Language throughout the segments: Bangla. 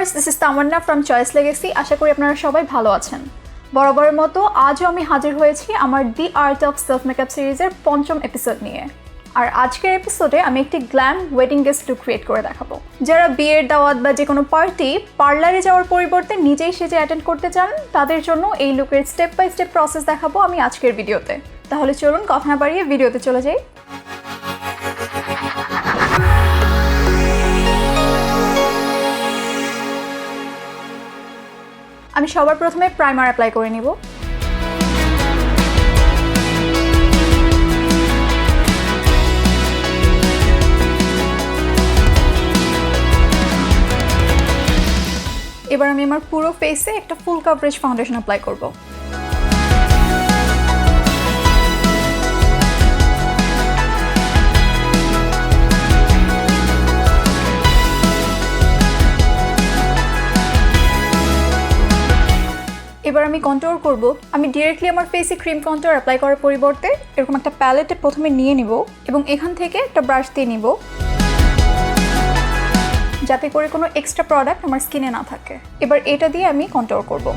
Viewers, this is Tamanna from choice legacy. আশা করি আপনারা সবাই ভালো আছেন। বরাবরের মতো আজও আমি হাজির হয়েছি আমার দি আর্ট অফ সেলফ মেকআপ সিরিজের ৫ম এপিসোড নিয়ে। আর আজকের এপিসোডে আমি একটি glam wedding guest look create করে দেখাবো। যারা বিয়ের দাওয়াত বা যে কোনো পার্টি পার্লারে যাওয়ার পরিবর্তে নিজেই সেজে অ্যাটেন্ড করতে চান, তাদের জন্য এই লুকের স্টেপ বাই স্টেপ প্রসেস দেখাবো আমি আজকের ভিডিওতে। তাহলে চলুন কথা না বাড়িয়ে ভিডিওতে চলে যাই। আমি সবার প্রথমে প্রাইমার অ্যাপ্লাই করে নিব। এবার আমি আমার পুরো ফেসে একটা ফুল কভারেজ ফাউন্ডেশন অ্যাপ্লাই করব। এবার আমি কন্ট্যুর করব। আমি ডিরেক্টলি আমার ফেসে ক্রিম কন্ট্যুর অ্যাপ্লাই করার পরিবর্তে এরকম একটা প্যালেটে প্রথমে নিয়ে নিব এবং এখান থেকে একটা ব্রাশ দিয়ে নিব, যাতে করে কোনো এক্সট্রা প্রোডাক্ট আমার স্কিনে না থাকে। এবার এটা দিয়ে আমি কন্ট্যুর করব।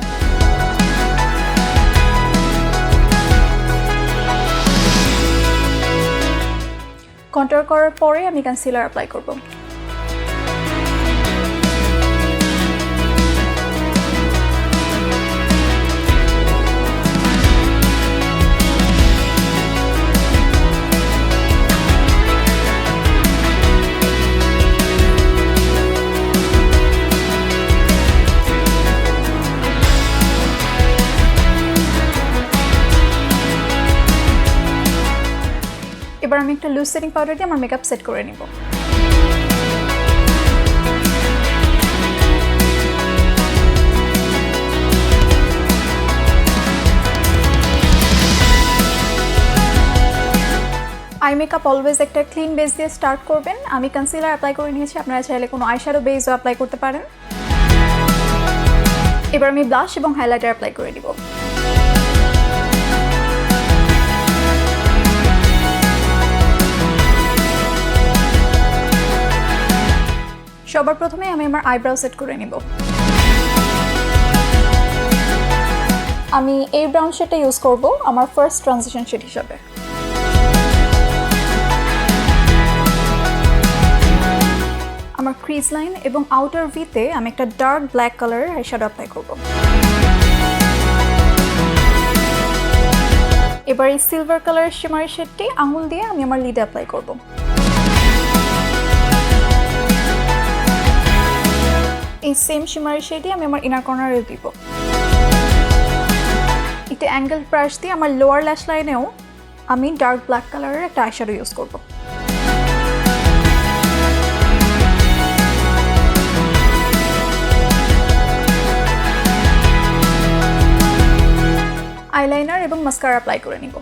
কন্ট্যুর করার পরে আমি কনসিলার অ্যাপ্লাই করব। এবার আমি একটা লুজ সেটিং পাউডার দিয়ে আমার মেকআপ সেট করে নিব। আই মেকআপ অলওয়েজ একটা ক্লিন বেস দিয়ে স্টার্ট করবেন। আমি কনসিলার অ্যাপ্লাই করে নিয়েছি, আপনারা চাইলে কোনো আইশ্যাডো বেসও অ্যাপ্লাই করতে পারেন। এবার আমি ব্লাশ এবং হাইলাইটার অ্যাপ্লাই করে দিব। সবার প্রথমে আমি আমার আইব্রাউ সেট করে নিব। আমি এই ব্রাউন শেডটা ইউজ করব আমার ফার্স্ট ট্রানজিশন শেড হিসাবে। আমার ক্রিজ লাইন এবং আউটার ভিতে আমি একটা ডার্ক ব্ল্যাক কালারের আইশ্যাডো অ্যাপ্লাই করব। এবার এই সিলভার কালারের শিমারি শেডটি আঙুল দিয়ে আমি আমার লিডে অ্যাপ্লাই করব। এই সেম শিমারি শেডই আমি আমার ইনার কর্নারে দিব। একটা অ্যাঙ্গেল ব্রাশ দিয়ে আমার লোয়ার ল্যাশ লাইনেও আমি ডার্ক ব্ল্যাক কালারের একটা আইশ্যাডো ইউজ করব। আইলাইনার এবং মাস্কারা অ্যাপ্লাই করে নিব।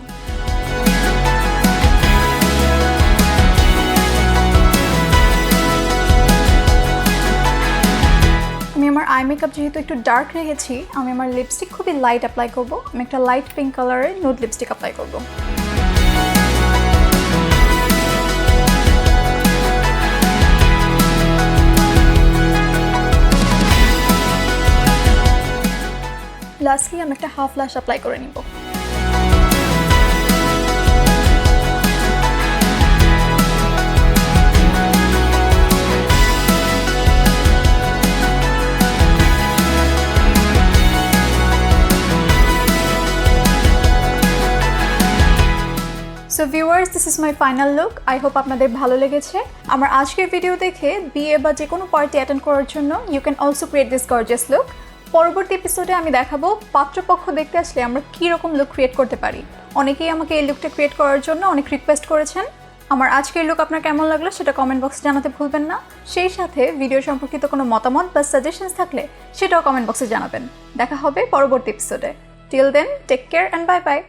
আমি আমার আই মেকআপ যেহেতু একটু ডার্ক রেখেছি, আমি আমার লিপস্টিক খুবই লাইট অ্যাপ্লাই করব। আমি একটা লাইট পিঙ্ক কালারের নুড লিপস্টিক অ্যাপ্লাই করব। লাস্টলি আমি একটা হাফ ল্যাশ অ্যাপ্লাই করে নিব। So viewers, this is my final look. I hope আপনাদের ভালো লেগেছে। আমার আজকের ভিডিও দেখে বিয়ে বা যে কোনো পার্টি অ্যাটেন্ড করার জন্য you can also create this gorgeous look. পরবর্তী এপিসোডে আমি দেখাবো পাত্রপক্ষ দেখতে আসলে আমরা কীরকম লুক ক্রিয়েট করতে পারি। অনেকেই আমাকে এই লুকটা ক্রিয়েট করার জন্য অনেক রিকোয়েস্ট করেছেন। আমার আজকের লুক আপনার কেমন লাগলো সেটা কমেন্ট বক্সে জানাতে ভুলবেন না। সেই সাথে ভিডিও সম্পর্কিত কোনো মতামত বা সাজেশনস থাকলে সেটাও কমেন্ট বক্সে জানাবেন। দেখা হবে পরবর্তী এপিসোডে। Till then, take care and bye by.